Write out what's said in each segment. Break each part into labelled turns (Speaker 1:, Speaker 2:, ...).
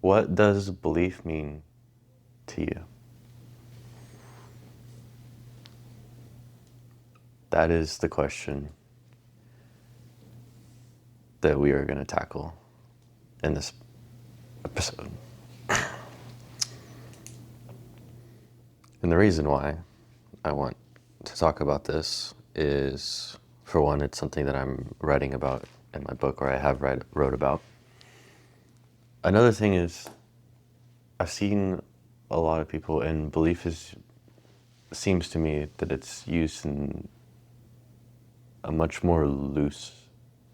Speaker 1: What does belief mean to you? That is the question that we are going to tackle in this episode. And the reason why I want to talk about this is, for one, it's something that I'm writing about in my book, or I have wrote about. Another thing is, I've seen a lot of people, and belief seems to me that it's used in a much more loose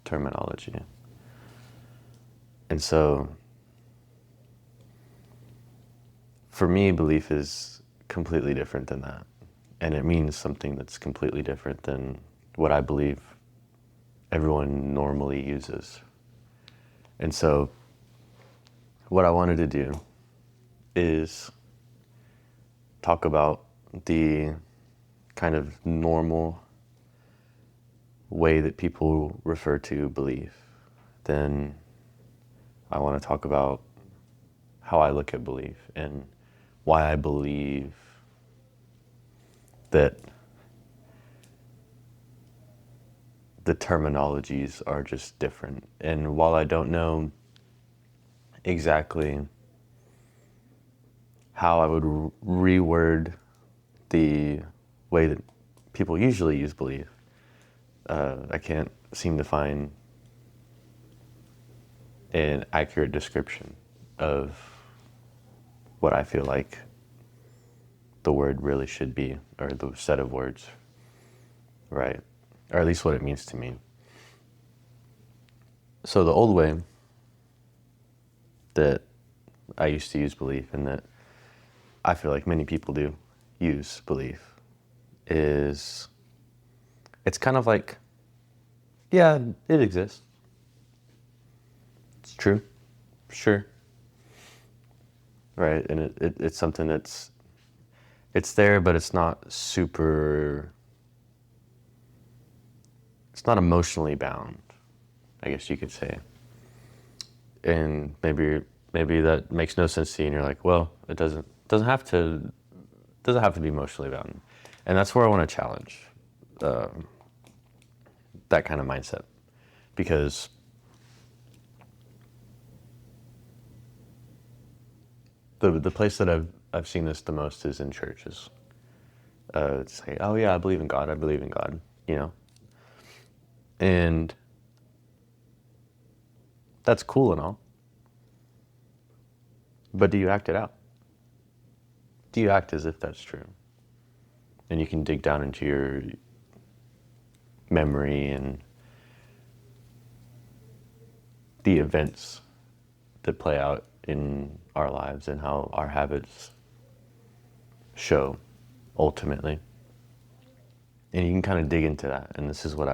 Speaker 1: terminology. And so, for me, belief is completely different than that. And it means something that's completely different than what I believe everyone normally uses. And so, what I wanted to do is talk about the kind of normal way that people refer to belief. Then I want to talk about how I look at belief and why I believe that the terminologies are just different. And while I don't know exactly how I would reword the way that people usually use belief, I can't seem to find an accurate description of what I feel like the word really should be, or the set of words, right? Or at least what it means to me. So the old way that I used to use belief, and that I feel like many people do use belief, is it's kind of like, yeah, it exists. It's true. Sure. Right? And it's something it's there, but it's not super, it's not emotionally bound, I guess you could say. And maybe that makes no sense to you, and you're like, well, it doesn't have to be emotionally bound. And that's where I want to challenge that kind of mindset, because the place that I've seen this the most is in churches. Say, oh yeah, I believe in God. I believe in God. You know, and that's cool and all. But do you act it out? Do you act as if that's true? And you can dig down into your memory and the events that play out in our lives and how our habits show ultimately. And you can kind of dig into that. And this is what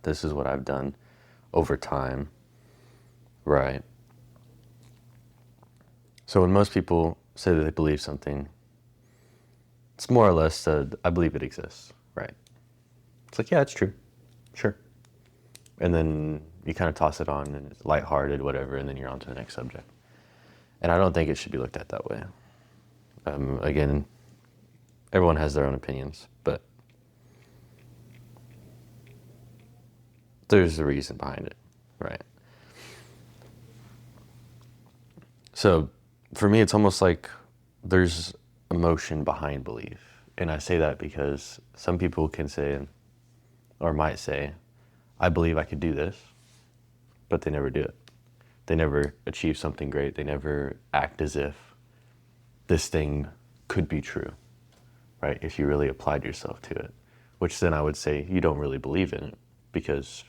Speaker 1: this is what I've done over time, right? So when most people say that they believe something, it's more or less I believe it exists, right? It's like, yeah, it's true, sure. And then you kind of toss it on and it's lighthearted, whatever, and then you're on to the next subject. And I don't think it should be looked at that way. Again, everyone has their own opinions, but there's a reason behind it, right? So for me, it's almost like there's emotion behind belief. And I say that because some people can say, or might say, I believe I could do this, but they never do it. They never achieve something great. They never act as if this thing could be true, right? If you really applied yourself to it, which then I would say you don't really believe in it, because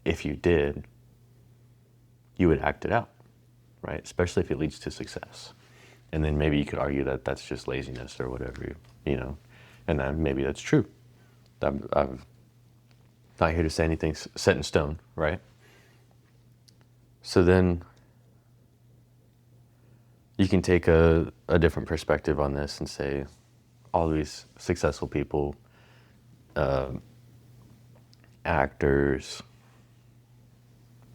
Speaker 1: if you did, you would act it out, right? Especially if it leads to success. And then maybe you could argue that that's just laziness or whatever, you know, and then maybe that's true. I'm not here to say anything's set in stone, right? So then you can take a different perspective on this and say all these successful people, actors,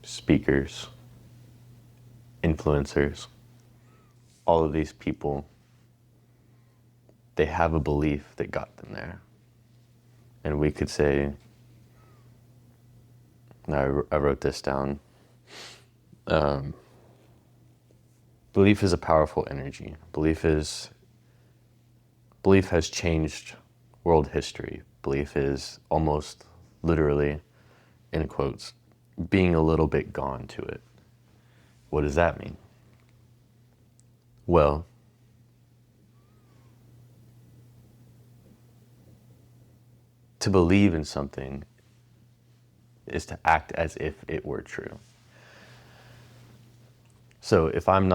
Speaker 1: speakers, influencers, all of these people, they have a belief that got them there. And we could say, I wrote this down, belief is a powerful energy. Belief has changed world history. Belief is almost literally, in quotes, being a little bit gone to it. What does that mean? Well, to believe in something is to act as if it were true. So if I'm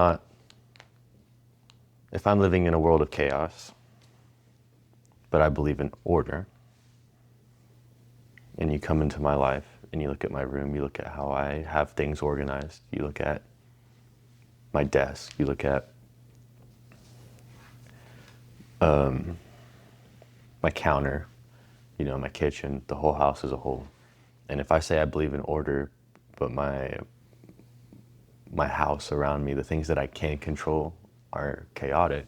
Speaker 1: living in a world of chaos, but I believe in order, and you come into my life and you look at my room, you look at how I have things organized, you look at my desk, you look at my counter, my kitchen, the whole house as a whole. And if I say I believe in order, but my house around me, the things that I can't control are chaotic,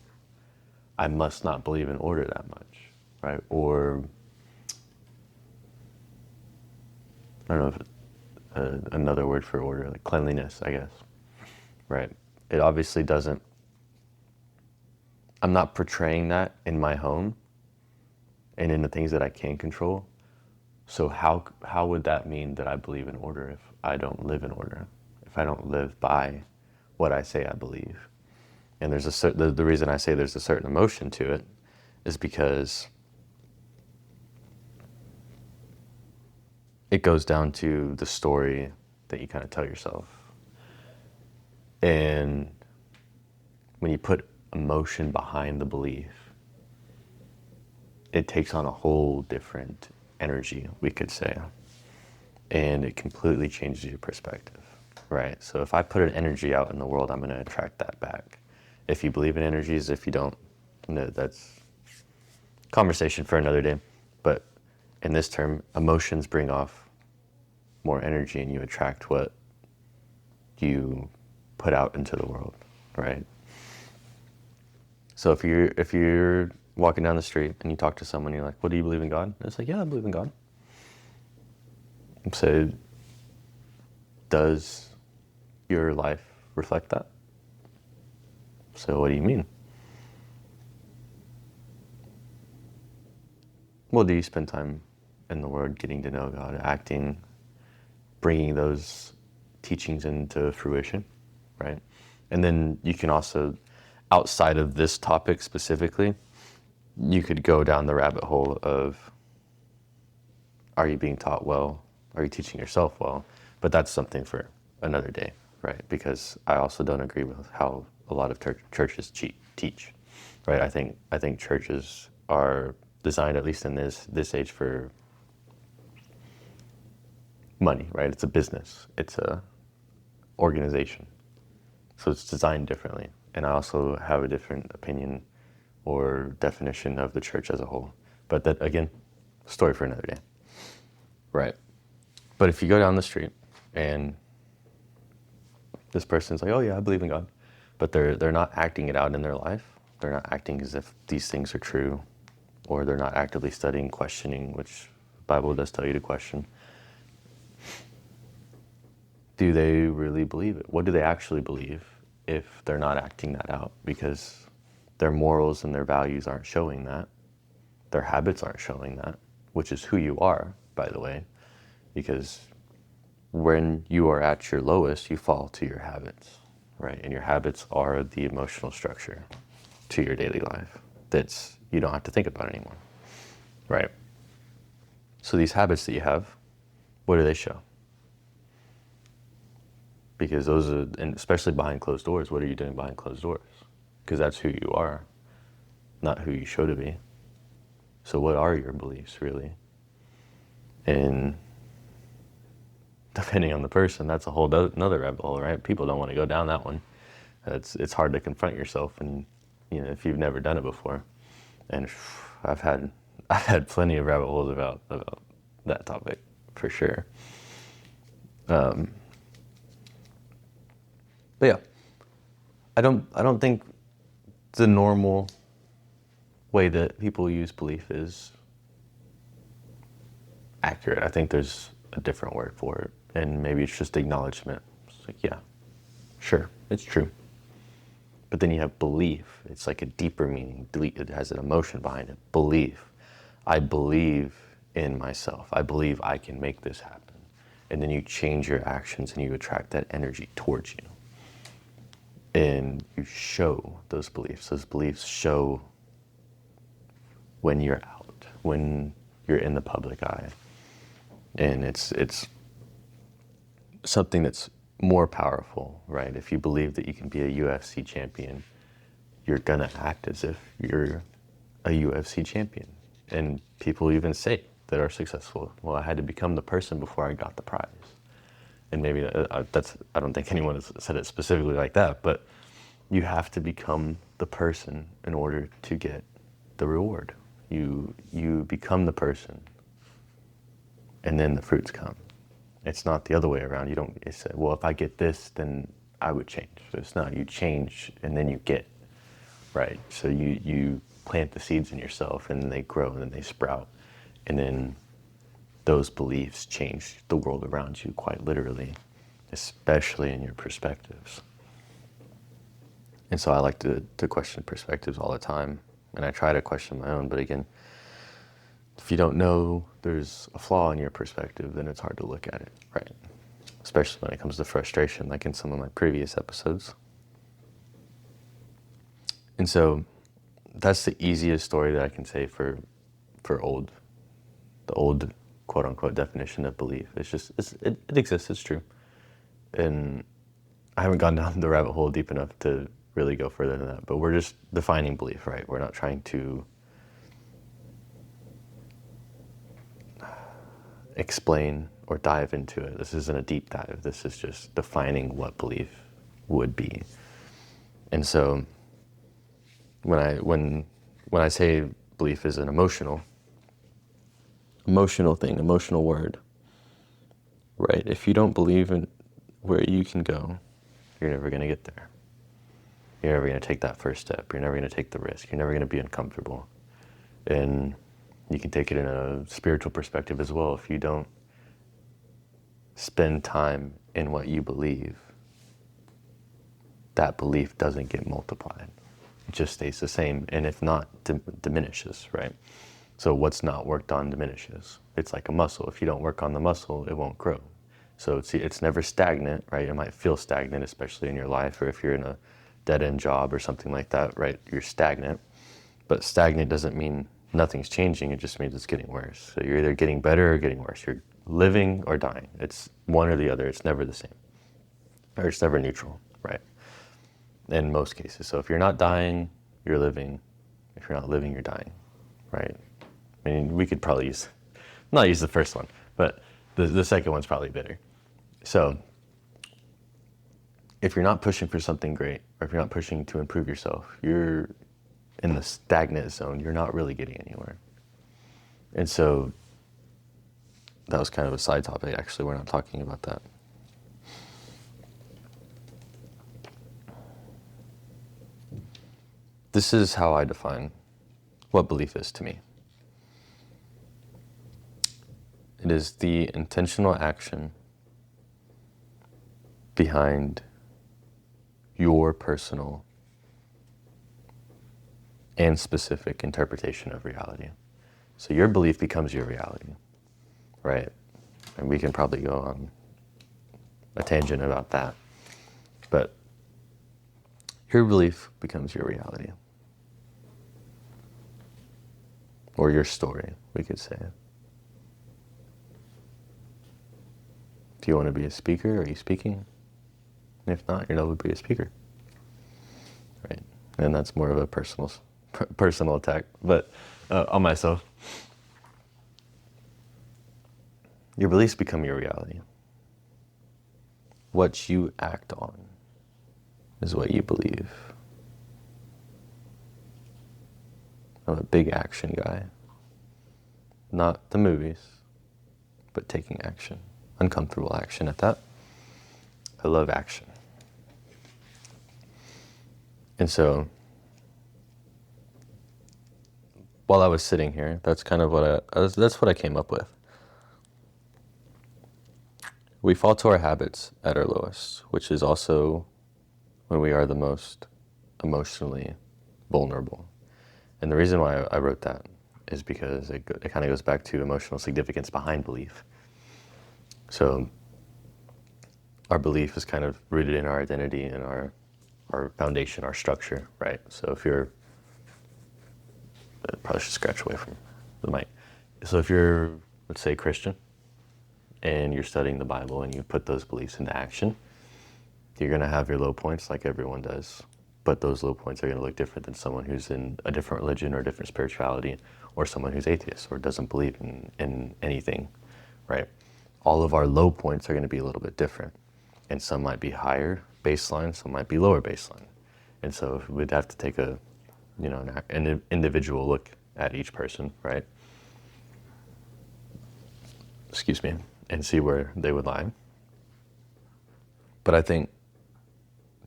Speaker 1: I must not believe in order that much, right? Or I don't know if another word for order, like cleanliness, I guess, right? It obviously doesn't, I'm not portraying that in my home and in the things that I can control. So how would that mean that I believe in order if I don't live in order? If I don't live by what I say I believe? And there's the reason I say there's a certain emotion to it is because it goes down to the story that you kind of tell yourself. And when you put emotion behind the belief, it takes on a whole different energy, we could say. And it completely changes your perspective, right? So if I put an energy out in the world, I'm going to attract that back. If you believe in energies, if you don't, that's conversation for another day. But in this term, emotions bring off more energy and you attract what you put out into the world, right? So if you're walking down the street and you talk to someone, you're like, "What, do you believe in God?" And it's like, "Yeah, I believe in God." So does your life reflect that? So what do you mean? Well, do you spend time in the Word, getting to know God, acting, bringing those teachings into fruition, right? And then you can also, outside of this topic specifically, you could go down the rabbit hole of, are you being taught well? Are you teaching yourself well? But that's something for another day, right? Because I also don't agree with how a lot of churches teach, right? I think churches are designed, at least in this age, for money, right? It's a business. It's a organization. So it's designed differently. And I also have a different opinion or definition of the church as a whole. But that, again, story for another day. Right. But if you go down the street and this person's like, "Oh yeah, I believe in God," but they're not acting it out in their life. They're not acting as if these things are true, or they're not actively studying, questioning, which the Bible does tell you to question. Do they really believe it? What do they actually believe if they're not acting that out? Because their morals and their values aren't showing that. Their habits aren't showing that, which is who you are, by the way. Because when you are at your lowest, you fall to your habits, right? And your habits are the emotional structure to your daily life that's you don't have to think about anymore, right? So these habits that you have, what do they show? Because those are, and especially behind closed doors, what are you doing behind closed doors? Because that's who you are, not who you show to be. So what are your beliefs really? And depending on the person, that's a whole another rabbit hole, right? People don't want to go down that one. It's hard to confront yourself, and if you've never done it before. And I've had plenty of rabbit holes about that topic for sure. But yeah, I don't think the normal way that people use belief is accurate. I think there's a different word for it, and maybe it's just acknowledgement. It's like, yeah, sure, it's true. But then you have belief. It's like a deeper meaning. It has an emotion behind it. Belief. I believe in myself. I believe I can make this happen. And then you change your actions and you attract that energy towards you. And you show those beliefs. Those beliefs show when you're out, when you're in the public eye. And it's something that's more powerful, right? If you believe that you can be a UFC champion, you're gonna act as if you're a UFC champion. And people even say that are successful, well, I had to become the person before I got the prize. And maybe I don't think anyone has said it specifically like that, but you have to become the person in order to get the reward. You become the person, and then the fruits come. It's not the other way around. You don't say, well, if I get this, then I would change. So it's not, you change and then you get, right? So you plant the seeds in yourself and then they grow and then they sprout. And then those beliefs change the world around you quite literally, especially in your perspectives. And so I like to question perspectives all the time. And I try to question my own, but again, if you don't know there's a flaw in your perspective, then it's hard to look at it, right? Especially when it comes to frustration, like in some of my previous episodes. And so that's the easiest story that I can say for the old quote unquote definition of belief. It's just, it exists, it's true. And I haven't gone down the rabbit hole deep enough to really go further than that, but we're just defining belief, right? We're not trying to explain or dive into it. This isn't a deep dive. This is just defining what belief would be. And so when I say belief is an emotional thing, emotional word, right? If you don't believe in where you can go, you're never going to get there. You're never going to take that first step. You're never going to take the risk. You're never going to be uncomfortable. And you can take it in a spiritual perspective as well. If you don't spend time in what you believe, that belief doesn't get multiplied. It just stays the same, and if not, diminishes, right? So what's not worked on diminishes. It's like a muscle. If you don't work on the muscle, it won't grow. So it's never stagnant, right? It might feel stagnant, especially in your life, or if you're in a dead-end job or something like that, right? You're stagnant. But stagnant doesn't mean nothing's changing. It just means it's getting worse. So you're either getting better or getting worse. You're living or dying. It's one or the other. It's never the same. Or it's never neutral, right? In most cases. So if you're not dying, you're living. If you're not living, you're dying, right? I mean, we could probably not use the first one, but the second one's probably better. So if you're not pushing for something great, or if you're not pushing to improve yourself, you're in the stagnant zone. You're not really getting anywhere. And so that was kind of a side topic. Actually, we're not talking about that. This is how I define what belief is to me. It is the intentional action behind your personal and specific interpretation of reality. So your belief becomes your reality, right? And we can probably go on a tangent about that. But your belief becomes your reality. Or your story, we could say. Do you want to be a speaker? Are you speaking? And if not, you're not going to be a speaker. Right? And that's more of a personal attack, but on myself. Your beliefs become your reality. What you act on is what you believe. I'm a big action guy. Not the movies, but taking action. Uncomfortable action at that. I love action. And so while I was sitting here, that's kind of that's what I came up with. We fall to our habits at our lowest, which is also when we are the most emotionally vulnerable. And the reason why I wrote that is because it kind of goes back to emotional significance behind belief. So our belief is kind of rooted in our identity and our foundation, our structure, right? So if you're, I probably should scratch away from the mic. So if you're, let's say, Christian, and you're studying the Bible and you put those beliefs into action, you're going to have your low points like everyone does. But those low points are going to look different than someone who's in a different religion or a different spirituality, or someone who's atheist or doesn't believe in anything, right? All of our low points are going to be a little bit different. And some might be higher baseline, some might be lower baseline. And so we'd have to take an individual look at each person, right? Excuse me. And see where they would lie. But I think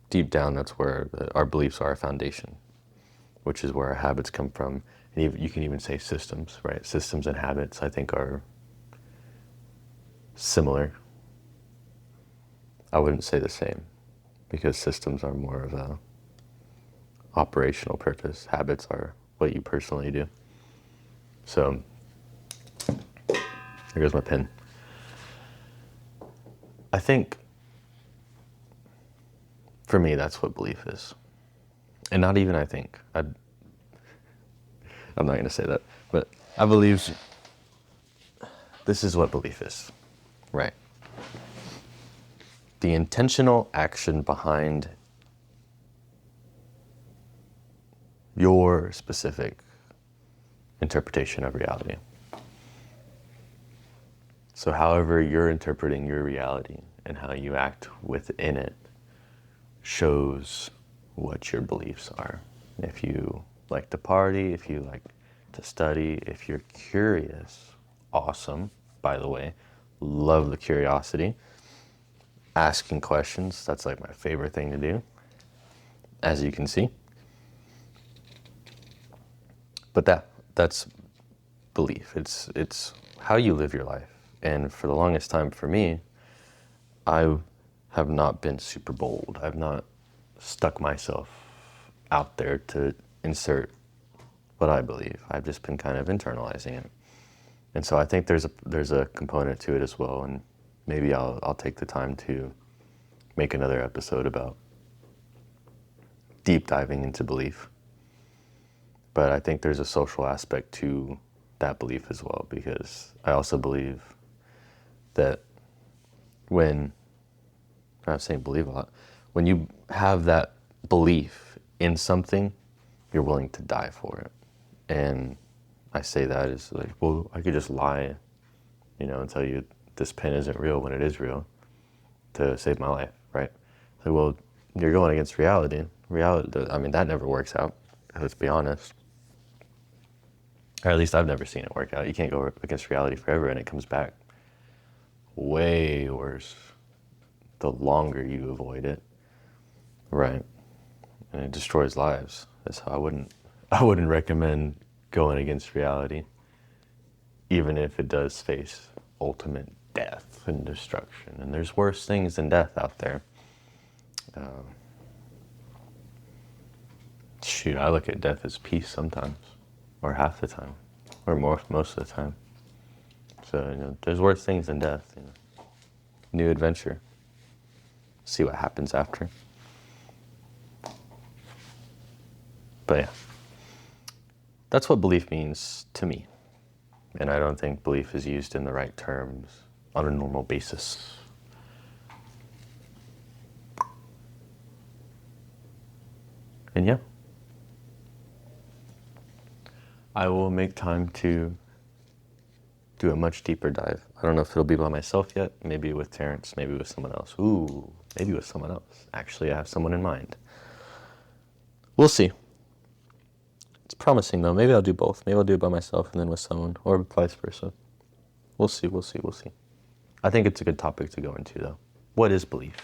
Speaker 1: deep down, that's where our beliefs are our foundation, which is where our habits come from. And you can even say systems, right? Systems and habits, I think, are similar. I wouldn't say the same, because systems are more of a operational purpose. Habits are what you personally do. So, here goes my pen. I think, for me, that's what belief is. And not even I think. I'm not going to say that. But I believe this is what belief is, right? The intentional action behind your specific interpretation of reality. So however you're interpreting your reality and how you act within it shows what your beliefs are. If you like to party, if you like to study, if you're curious, awesome, by the way, love the curiosity. Asking questions, that's like my favorite thing to do, as you can see. But that's belief. It's how you live your life. And for the longest time for me, I have not been super bold. I've not stuck myself out there to insert what I believe. I've just been kind of internalizing it. And so I think there's a component to it as well. And maybe I'll take the time to make another episode about deep diving into belief. But I think there's a social aspect to that belief as well, because I also believe that I'm not saying believe a lot, when you have that belief in something, you're willing to die for it. And I say that as like, well, I could just lie, and tell you this pen isn't real when it is real to save my life, right? So, well, you're going against reality. I mean, that never works out, let's be honest. Or at least I've never seen it work out. You can't go against reality forever, and it comes back way worse the longer you avoid it, right? And it destroys lives. That's how I wouldn't recommend going against reality, even if it does face ultimate death and destruction. And there's worse things than death out there. I look at death as peace sometimes, or half the time, or most of the time. So, there's worse things than death. New adventure. See what happens after. But yeah, that's what belief means to me. And I don't think belief is used in the right terms on a normal basis. And yeah, I will make time to do a much deeper dive. I don't know if it'll be by myself yet, maybe with Terrence, maybe with someone else. Ooh, maybe with someone else. Actually, I have someone in mind. We'll see. It's promising though. Maybe I'll do both. Maybe I'll do it by myself and then with someone, or vice versa. We'll see. I think it's a good topic to go into though. What is belief?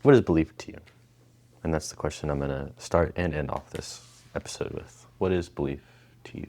Speaker 1: What is belief to you? And that's the question I'm going to start and end off this episode with. What is belief to you?